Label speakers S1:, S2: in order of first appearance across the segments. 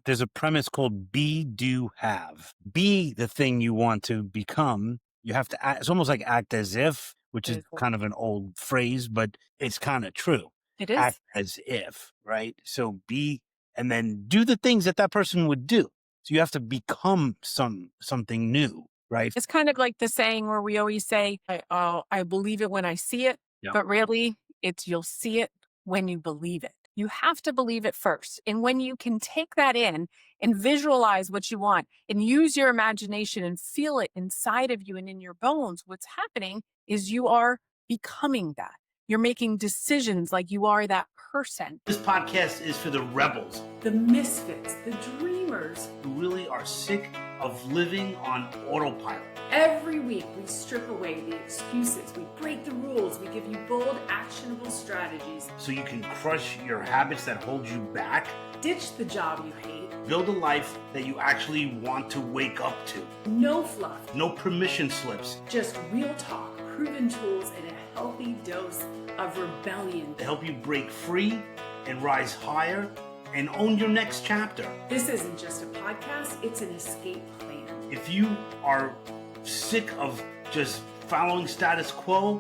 S1: there's a premise called be, do, have. Be the thing you want to become. You have to act, it's almost like act as if, which
S2: It
S1: is
S2: is.
S1: kind of an old phrase, but it's kind of true.
S2: It is.
S1: Act as if, right? So be, and then do the things that that person would do. So you have to become something new, right?
S2: It's kind of like the saying where we always say, I believe it when I see it,
S1: Yeah.
S2: but really it's you'll see it when you believe it. You have to believe it first. And when you can take that in and visualize what you want and use your imagination and feel it inside of you and in your bones, what's happening is you are becoming that. You're making decisions like you are that person.
S1: This podcast is for the rebels,
S2: The misfits, the dreamers.
S1: who really are sick of living on autopilot.
S2: Every week, we strip away the excuses, we break the rules, we give you bold, actionable strategies.
S1: So you can crush your habits that hold you back,
S2: Ditch the job you hate.
S1: build a life that you actually want to wake up to.
S2: No fluff,
S1: No permission slips,
S2: just real talk, proven tools, and a healthy dose of rebellion.
S1: to help you break free and rise higher and own your next chapter.
S2: This isn't just a podcast, it's an escape plan.
S1: If you are sick of just following status quo,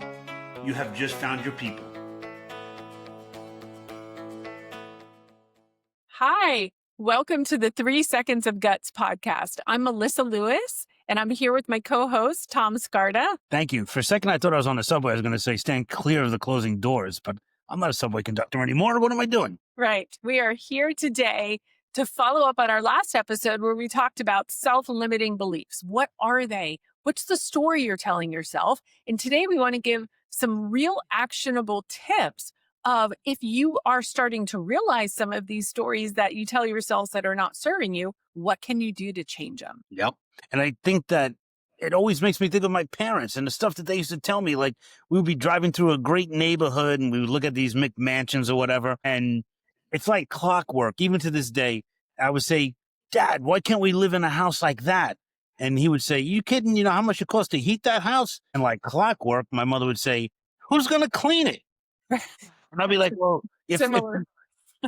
S1: you have just found your people.
S2: Hi, welcome to the 3 Seconds of Guts podcast. I'm Melissa Lewis, and I'm here with my co-host, Tom Scarda.
S1: Thank you. For a second, I thought I was on the subway. I was going to say, stand clear of the closing doors, but I'm not a subway conductor anymore. What am I doing?
S2: Right. We are here today to follow up on our last episode where we talked about self-limiting beliefs. What are they? What's the story you're telling yourself? And today we want to give some real actionable tips of if you are starting to realize some of these stories that you tell yourselves that are not serving you, what can you do to change them?
S1: Yep. And I think that it always makes me think of my parents and the stuff that they used to tell me. Like, we would be driving through a great neighborhood and we would look at these McMansions or whatever. And it's like clockwork. Even to this day, I would say, Dad, why can't we live in a house like that? And he would say, you kidding? You know how much it costs to heat that house? And like clockwork, my mother would say, who's going to clean it? And I'd be like, well,
S2: Similar.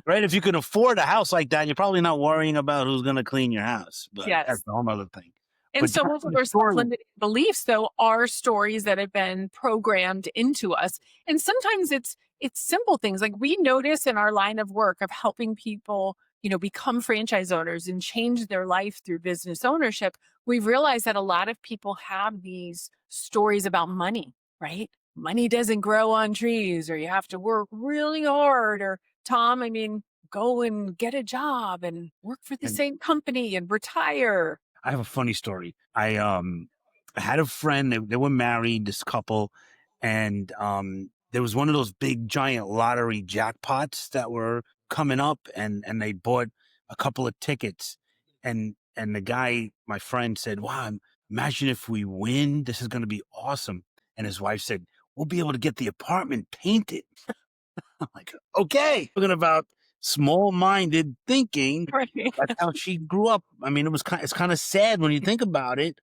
S1: right, if you can afford a house like that, you're probably not worrying about who's going to clean your house. But
S2: Yes.
S1: that's a whole other thing.
S2: And
S1: But
S2: so
S1: that's
S2: most of
S1: the
S2: our
S1: story.
S2: self-limiting beliefs, though, are stories that have been programmed into us. And sometimes it's simple things like we notice in our line of work of helping people, become franchise owners and change their life through business ownership. We've realized that a lot of people have these stories about money, right? Money doesn't grow on trees, or you have to work really hard, or Tom, go and get a job and work for the
S1: And-
S2: same company and retire.
S1: I have a funny story. I had a friend, they were married, this couple, and there was one of those big giant lottery jackpots that were coming up, and they bought a couple of tickets, and the guy, my friend, said, wow, imagine if we win, this is going to be awesome. And his wife said, we'll be able to get the apartment painted. I'm like, okay. Talking about small-minded thinking.
S2: Right.
S1: That's how she grew up. It's kind of sad when you think about it,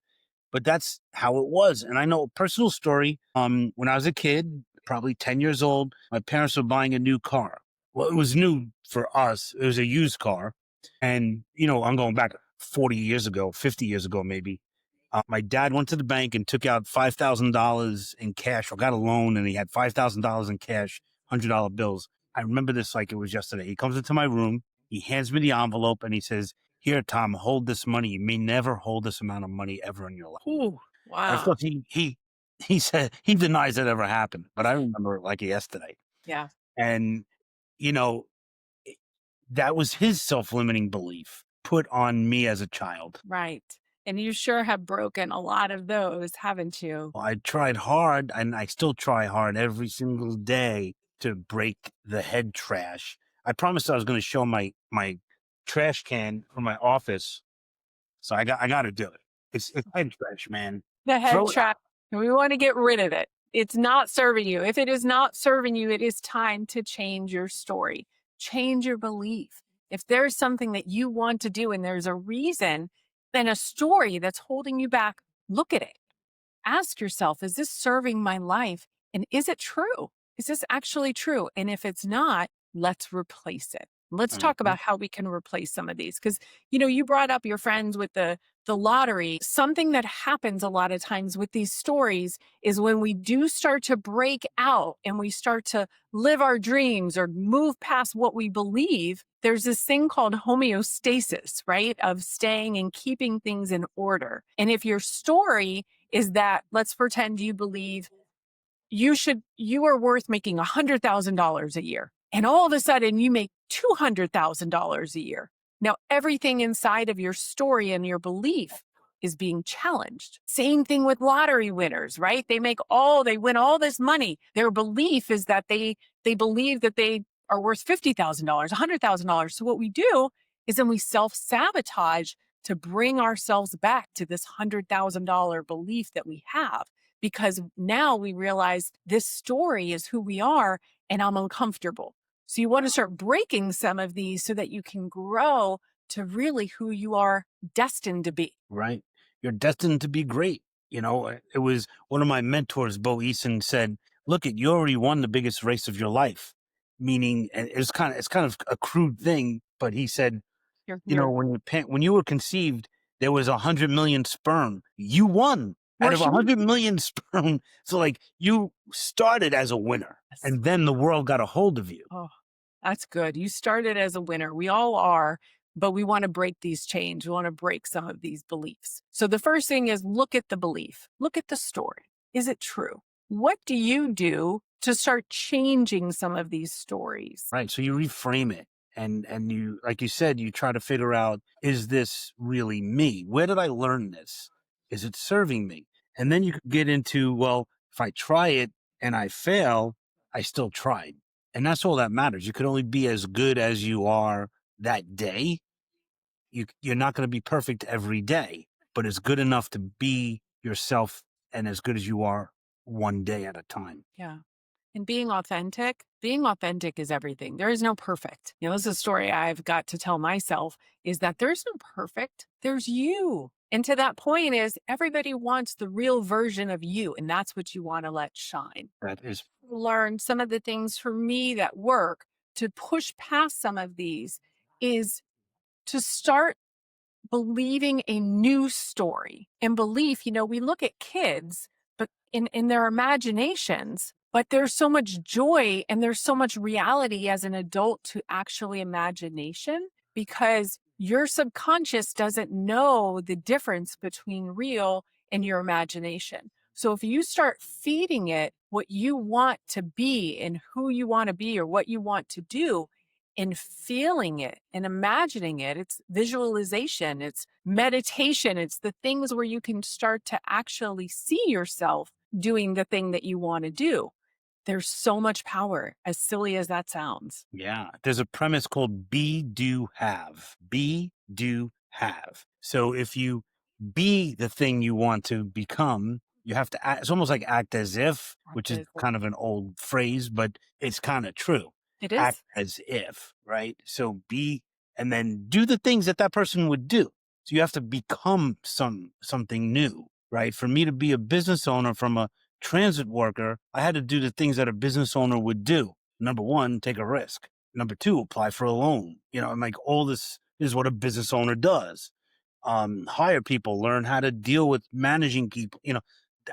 S1: but that's how it was. And I know a personal story. When I was a kid, probably 10 years old, my parents were buying a new car. Well, it was new for us. It was a used car. And, I'm going back 40 years ago, 50 years ago, maybe. My dad went to the bank and took out $5,000 in cash, or got a loan, and he had $5,000 in cash, $100 bills. I remember this like it was yesterday. He comes into my room, he hands me the envelope, and he says, here, Tom, hold this money. You may never hold this amount of money ever in your life.
S2: Ooh,
S1: And of
S2: wow.
S1: course, he said, he denies that ever happened, but I remember it like yesterday.
S2: Yeah.
S1: And, that was his self-limiting belief put on me as a child.
S2: Right. And you sure have broken a lot of those, haven't you?
S1: I tried hard, and I still try hard every single day to break the head trash. I promised I was going to show my trash can from my office, so I got to do it. It's head trash, man.
S2: The head
S1: Throw it
S2: trash. We want to get rid of it. It's not serving you. If it is not serving you, it is time to change your story, change your belief. If there's something that you want to do and there's a reason, then a story that's holding you back, look at it. Ask yourself, is this serving my life? And is it true? Is this actually true? And if it's not, let's replace it. Let's talk
S1: Mhm.
S2: about how we can replace some of these because you brought up your friends with the lottery. Something that happens a lot of times with these stories is when we do start to break out and we start to live our dreams or move past what we believe, there's this thing called homeostasis, right? Of staying and keeping things in order. And if your story is that, let's pretend you believe you are worth making $100,000 a year. And all of a sudden you make $200,000 a year. Now everything inside of your story and your belief is being challenged. Same thing with lottery winners, right? They win all this money. Their belief is that they believe that they are worth $50,000, $100,000. So what we do is then we self-sabotage to bring ourselves back to this $100,000 belief that we have because now we realize this story is who we are and I'm uncomfortable. So you want to start breaking some of these so that you can grow to really who you are destined to be.
S1: Right? You're destined to be great. It was one of my mentors, Bo Eason, said, "Look, you already won the biggest race of your life." Meaning, and it's kind of a crude thing, but he said,
S2: You're
S1: when you were conceived, there was 100 million sperm. You won out of a
S2: worshiping.
S1: 100 million sperm. So, like, you started as a winner,
S2: Yes.
S1: and then the world got a hold of you.
S2: Oh, that's good. You started as a winner. We all are, but we want to break these chains. We want to break some of these beliefs. So the first thing is look at the belief, look at the story. Is it true? What do you do to start changing some of these stories?
S1: Right. So you reframe it, and you, like you said, you try to figure out, is this really me? Where did I learn this? Is it serving me? And then you could get into, well, if I try it and I fail, I still tried. And that's all that matters. You could only be as good as you are that day. You're not going to be perfect every day, but it's good enough to be yourself and as good as you are one day at a time.
S2: Yeah. And being authentic is everything. There is no perfect. This is a story I've got to tell myself is that there's no perfect. There's you. And to that point is everybody wants the real version of you. And that's what you want to let shine.
S1: That is
S2: Learn some of the things for me that work to push past some of these is to start believing a new story and belief. We look at kids, but in their imaginations, but there's so much joy and there's so much reality as an adult to actually imagination because your subconscious doesn't know the difference between real and your imagination. So if you start feeding it what you want to be and who you want to be or what you want to do, and feeling it and imagining it. It's visualization, it's meditation, it's the things where you can start to actually see yourself doing the thing that you want to do. There's so much power, as silly as that sounds.
S1: Yeah, there's a premise called be, do, have. Be, do, have. So if you be the thing you want to become, you have to act. It's almost like act as if, which is kind of an old phrase, but it's kind of true.
S2: It
S1: Act
S2: is.
S1: as if, right? So be, and then do the things that that person would do. So you have to become something new, right? For me to be a business owner from a transit worker, I had to do the things that a business owner would do. Number one, take a risk. Number two, apply for a loan. And like all this is what a business owner does. Hire people, learn how to deal with managing people.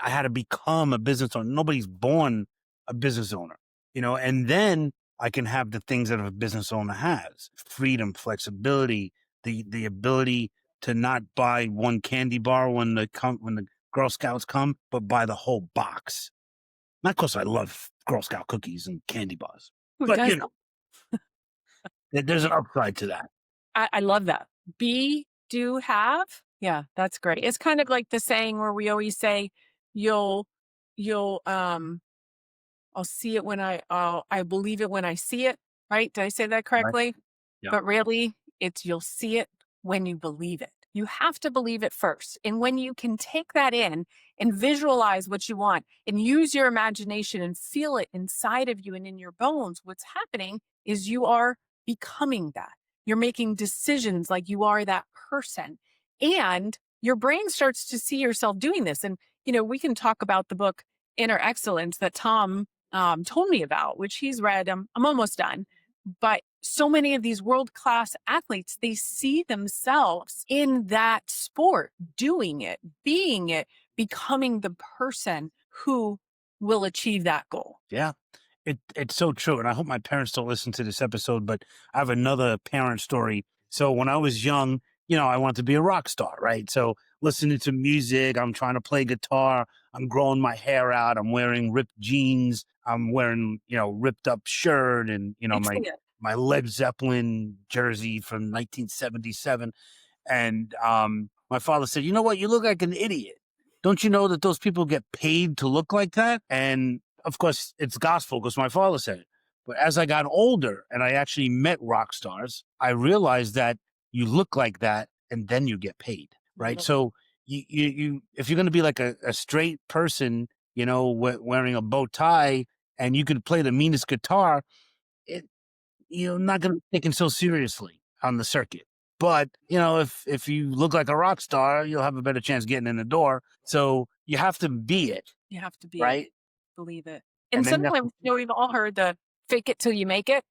S1: I had to become a business owner. Nobody's born a business owner, and then I can have the things that a business owner has: freedom, flexibility, the ability to not buy one candy bar when the Girl Scouts come, but buy the whole box. Not because I love Girl Scout cookies and candy bars,
S2: Who
S1: but
S2: does?
S1: there's an upside to that.
S2: I love that. Be, do, have. Yeah, that's great. It's kind of like the saying where we always say, you'll, you'll, I'll see it I believe it when I see it, right? Did I say that
S1: Right?
S2: correctly?
S1: Yeah.
S2: But really, it's you'll see it when you believe it. You have to believe it first. And when you can take that in and visualize what you want and use your imagination and feel it inside of you and in your bones, what's happening is you are becoming that. You're making decisions like you are that person. And your brain starts to see yourself doing this. And, we can talk about the book Inner Excellence that Tom told me about, which he's read. I'm almost done, But so many of these world class athletes, they see themselves in that sport, doing it, being it, becoming the person who will achieve that goal.
S1: Yeah. It's so true, and I hope my parents don't listen to this episode, but I have another parent story. So when I was young, I wanted to be a rock star, right? So listening to music, I'm trying to play guitar, I'm growing my hair out, I'm wearing ripped jeans, I'm wearing, ripped up shirt and,
S2: I
S1: my
S2: see it.
S1: my Led Zeppelin jersey from 1977. And my father said, "You know what? You look like an idiot. Don't you know that those people get paid to look like that?" And of course, it's gospel because my father said it. But as I got older and I actually met rock stars, I realized that you look like that and then you get paid, right?
S2: Yep.
S1: So if you're going to be like a straight person, wearing a bow tie and you could play the meanest guitar, it, you're not going to be taken so seriously on the circuit. But if you look like a rock star, you'll have a better chance getting in the door. So you have to be it,
S2: You have to be it,
S1: right?
S2: believe it.
S1: And
S2: And
S1: then you have
S2: sometimes, we've all heard the fake it till you make it,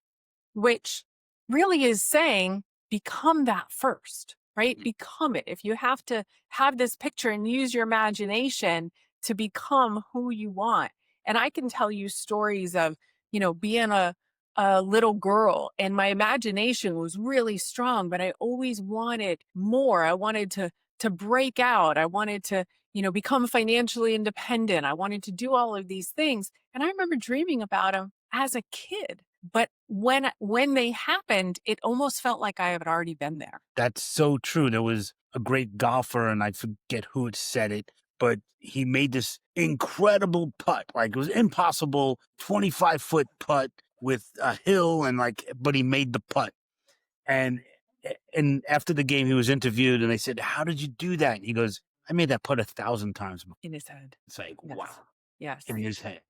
S2: which really is saying become that first, right? Become it. If you have to have this picture and use your imagination to become who you want. And I can tell you stories of, being a little girl and my imagination was really strong, but I always wanted more. I wanted to break out. I wanted to, become financially independent. I wanted to do all of these things. And I remember dreaming about them as a kid. But when they happened, it almost felt like I had already been there.
S1: That's so true. There was a great golfer, and I forget who had said it, but he made this incredible putt. Like it was impossible, 25-foot putt with a hill, and but he made the putt. And and after the game, he was interviewed, and they said, "How did you do that?" And he goes, "I made that putt 1,000 times before."
S2: In his head.
S1: It's like,
S2: Yes.
S1: wow,
S2: Yes.
S1: in his head.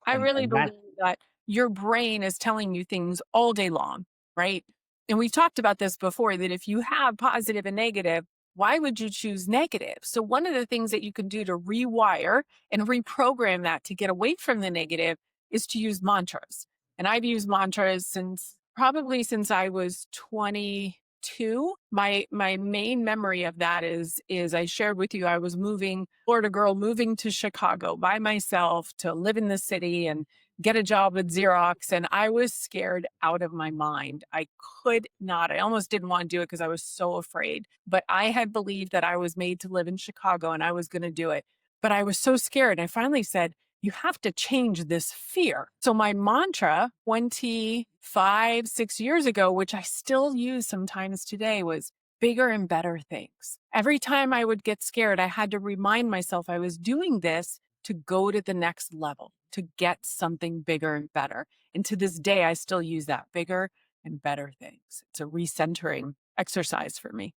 S2: I really
S1: And that
S2: believe that your brain is telling you things all day long, right? And we've talked about this before that if you have positive and negative, why would you choose negative? So, one of the things that you can do to rewire and reprogram that to get away from the negative is to use mantras. And I've used mantras since I was 22. My main memory of that is I shared with you I was moving, Florida girl moving to Chicago by myself to live in the city and get a job with Xerox. And I was scared out of my mind. I could not. I almost didn't want to do it because I was so afraid. But I had believed that I was made to live in Chicago and I was going to do it. But I was so scared. I finally said, you have to change this fear. So my mantra 25, 6 years ago, which I still use sometimes today, was bigger and better things. Every time I would get scared, I had to remind myself I was doing this to go to the next level, to get something bigger and better. And to this day, I still use that bigger and better things. It's a recentering exercise for me.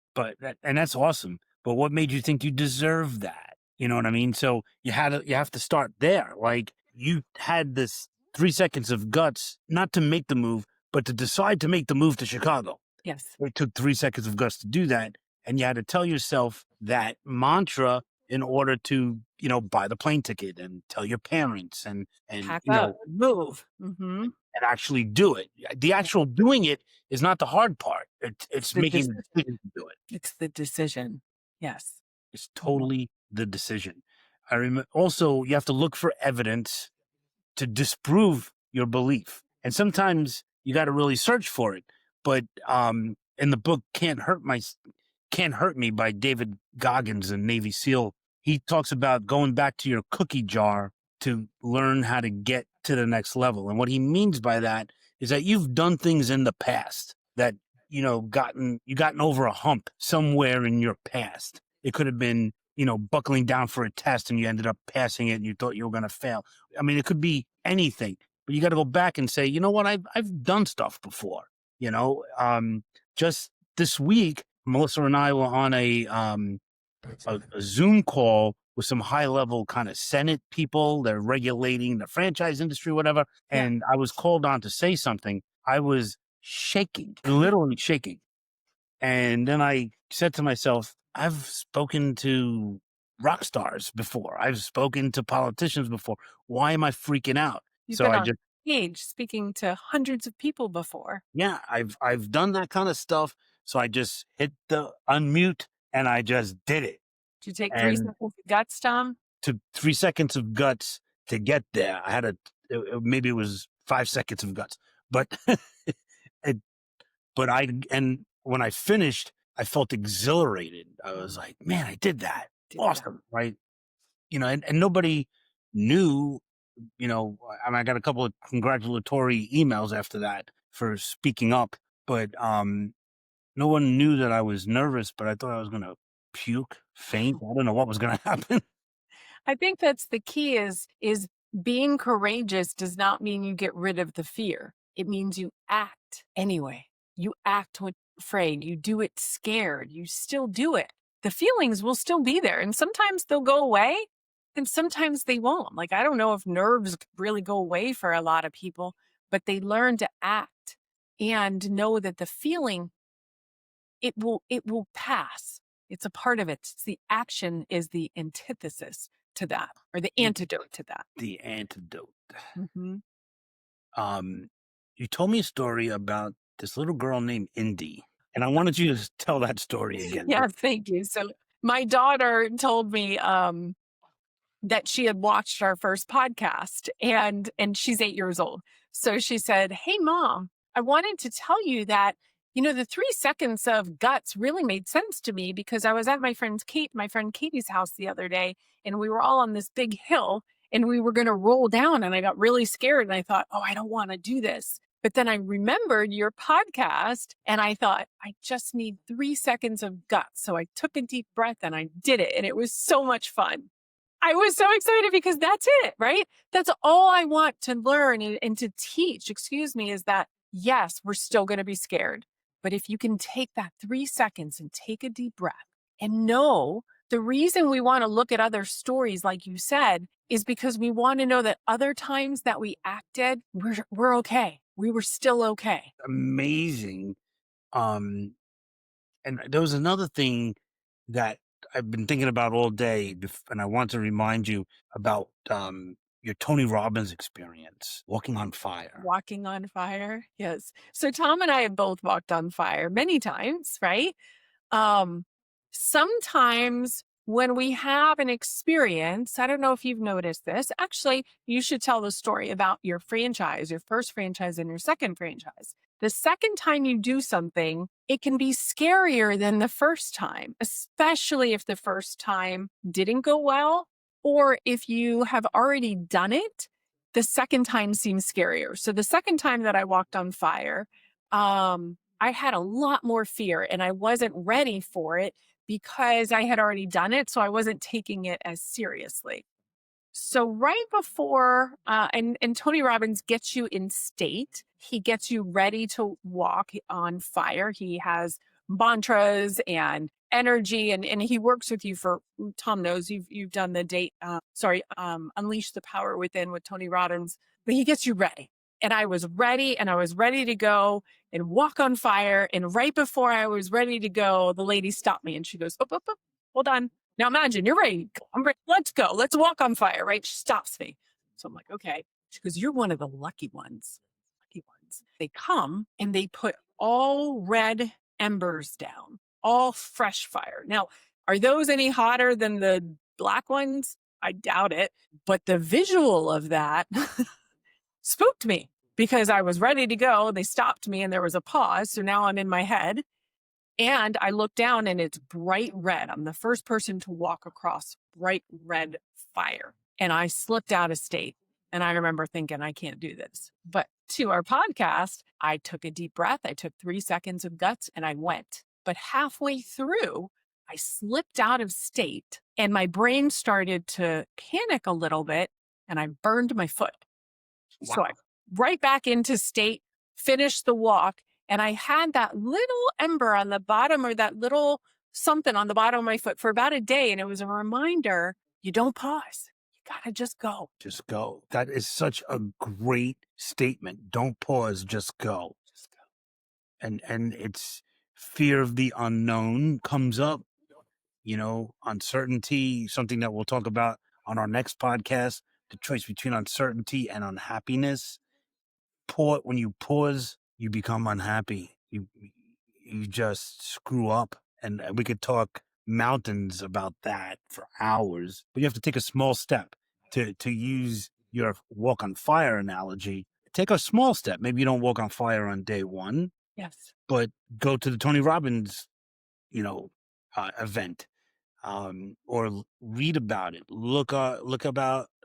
S1: and that's awesome. But what made you think you deserve that? You know what I mean? So you have to start there. Like you had this 3 seconds of guts, not to make the move, but to decide to make the move to Chicago.
S2: Yes.
S1: It took 3 seconds of guts to do that. And you had to tell yourself that mantra in order to, buy the plane ticket and tell your parents and
S2: Pack up, move.
S1: and actually do it. The actual doing it is not the hard part.
S2: It's
S1: It's
S2: the
S1: making the
S2: decision.
S1: decision to do it.
S2: It's the decision. Yes.
S1: It's
S2: Mhm.
S1: totally the decision. I remember also you have to look for evidence to disprove your belief. And sometimes you got to really search for it. But in the book Can't Hurt Me by David Goggins, a Navy SEAL, he talks about going back to your cookie jar to learn how to get to the next level. And what he means by that is that you've done things in the past that, gotten over a hump somewhere in your past. It could have been, buckling down for a test and you ended up passing it and you thought you were going to fail. I mean, it could be anything, but you got to go back and say, you know what? I've done stuff before, just this week, Melissa and I were on a Zoom call with some high level kind of Senate people. They're regulating the franchise industry, whatever.
S2: Yeah.
S1: And I was called on to say something. I was shaking, literally shaking. And then I said to myself, I've spoken to rock stars before. I've spoken to politicians before. Why am I freaking out?
S2: You've
S1: So
S2: been
S1: I
S2: on
S1: just
S2: stage speaking to hundreds of people before.
S1: Yeah, I've done that kind of stuff. So I just hit the unmute and I just did it.
S2: Did you take 3
S1: And
S2: seconds of guts, Tom?
S1: took 3 seconds of guts to get there. I had maybe it was 5 seconds of guts, but it, but and when I finished, I felt exhilarated. I was like, man, I did that.
S2: Did that.
S1: Awesome. Right. And nobody knew, I mean, I got a couple of congratulatory emails after that for speaking up, but, no one knew that I was nervous, but I thought I was going to puke, faint. I don't know what was going to happen.
S2: I think that's the key is being courageous does not mean you get rid of the fear. It means you act anyway. You act when you're afraid. You do it scared. You still do it. The feelings will still be there. And sometimes they'll go away and sometimes they won't. Like, I don't know if nerves really go away for a lot of people, but they learn to act and know that the feeling, it will pass. It's a part of it. It's the action is the antithesis to that, or the antidote to that.
S1: The antidote.
S2: Mhm.
S1: Um, you told me a story about this little girl named Indy, and I wanted you to tell that story again.
S2: Yeah, thank you. So my daughter told me that she had watched our first podcast, and she's 8 years old. So she said, "Hey mom, I wanted to tell you that the 3 seconds of guts really made sense to me because I was at my friend Katie's house the other day, and we were all on this big hill and we were going to roll down, and I got really scared and I thought, "Oh, I don't want to do this." But then I remembered your podcast and I thought, I just need 3 seconds of guts. So I took a deep breath and I did it, and it was so much fun. I was so excited because that's it, right? That's all I want to learn and to teach, excuse me, is that yes, we're still going to be scared. But if you can take that 3 seconds and take a deep breath and know the reason we want to look at other stories, like you said, is because we want to know that other times that we acted, we're okay. We were still okay.
S1: Amazing. Um, and there was another thing that I've been thinking about all day, and I want to remind you about your Tony Robbins experience, walking on fire.
S2: Walking on fire. Yes. So Tom and I have both walked on fire many times, right? Um, Sometimes when we have an experience, I don't know if you've noticed this. Actually, you should tell the story about your franchise, your first franchise and your second franchise. The second time you do something, it can be scarier than the first time, especially if the first time didn't go well, or if you have already done it, the second time seems scarier. So the second time that I walked on fire, I had a lot more fear and I wasn't ready for it because I had already done it. So I wasn't taking it as seriously. So right before, and Tony Robbins gets you in state. He gets you ready to walk on fire. He has mantras and energy, and he works with you for. Tom knows you've done the Unleash the Power Within with Tony Robbins, but he gets you ready. And I was ready, and I was ready to go and walk on fire. And right before I was ready to go, the lady stopped me and she goes, "Up, up, up, hold on. Now imagine you're ready. I'm ready. Let's go. Let's walk on fire," right? She stops me. So I'm like, okay. She goes, "You're one of the lucky ones. Lucky ones." They come and they put all red embers down, all fresh fire. Now, are those any hotter than the black ones? I doubt it. But the visual of that spooked me because I was ready to go. They stopped me and there was a pause. So now I'm in my head and I look down and it's bright red. I'm the first person to walk across bright red fire. And I slipped out of state. And I remember thinking, I can't do this. But to our podcast, I took a deep breath. I took 3 seconds of guts and I went. But halfway through, I slipped out of state and my brain started to panic a little bit and I burned my foot. So I
S1: Wow.
S2: right back into state, finished the walk, and I had that little ember on the bottom or that little something on the bottom of my foot for about a day. And it was a reminder, you don't pause. You gotta just go.
S1: Just go. That is such a great statement. Don't pause, just go.
S2: Just go.
S1: And it's fear of the unknown comes up, uncertainty, something that we'll talk about on our next podcast, the choice between uncertainty and unhappiness. when you pause, you become unhappy. You just screw up, and we could talk mountains about that for hours. But you have to take a small step to use your walk on fire analogy. Take a small step. Maybe you don't walk on fire on day one,
S2: Yes.
S1: but go to the Tony Robbins, event, or read about it. Look on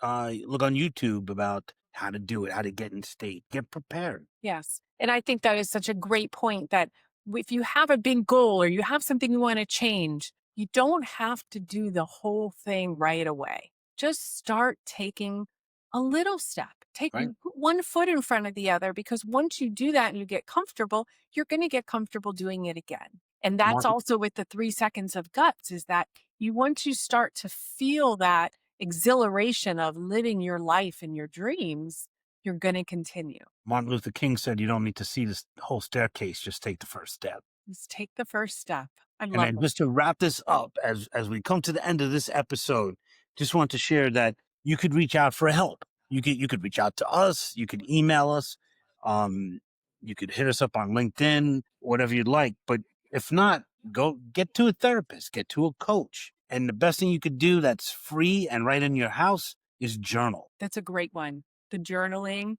S1: YouTube about how to do it, how to get in state, get prepared.
S2: Yes. And I think that is such a great point that if you have a big goal or you have something you want to change, you don't have to do the whole thing right away. Just start taking a little step.
S1: Right,
S2: Put one foot in front of the other, because once you do that and you get comfortable, you're going to get comfortable doing it again. And that's
S1: Martin.
S2: also with the 3 seconds of guts, is that you once you start to feel that exhilaration of living your life and your dreams, you're going to continue.
S1: Martin Luther King said, "You don't need to see this whole staircase; just take the first step."
S2: Just take the first step. I
S1: And
S2: love
S1: then
S2: it.
S1: just to wrap this up, as we come to the end of this episode, just want to share that you could reach out for help. You could reach out to us. You could email us. Um, you could hit us up on LinkedIn, whatever you'd like. But if not, go get to a therapist, get to a coach. And the best thing you could do that's free and right in your house is journal.
S2: That's a great one. The journaling,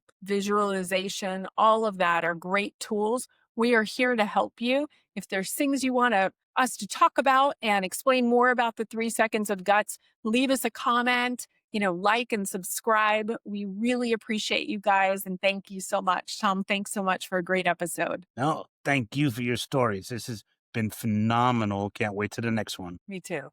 S2: visualization, all of that are great tools. We are here to help you. If there's things you want us to talk about and explain more about the 3 seconds of guts, leave us a comment, like and subscribe. We really appreciate you guys. And thank you so much. Tom, thanks so much for a great episode.
S1: No, thank you for your stories. This has been phenomenal. Can't wait to the next one.
S2: Me too.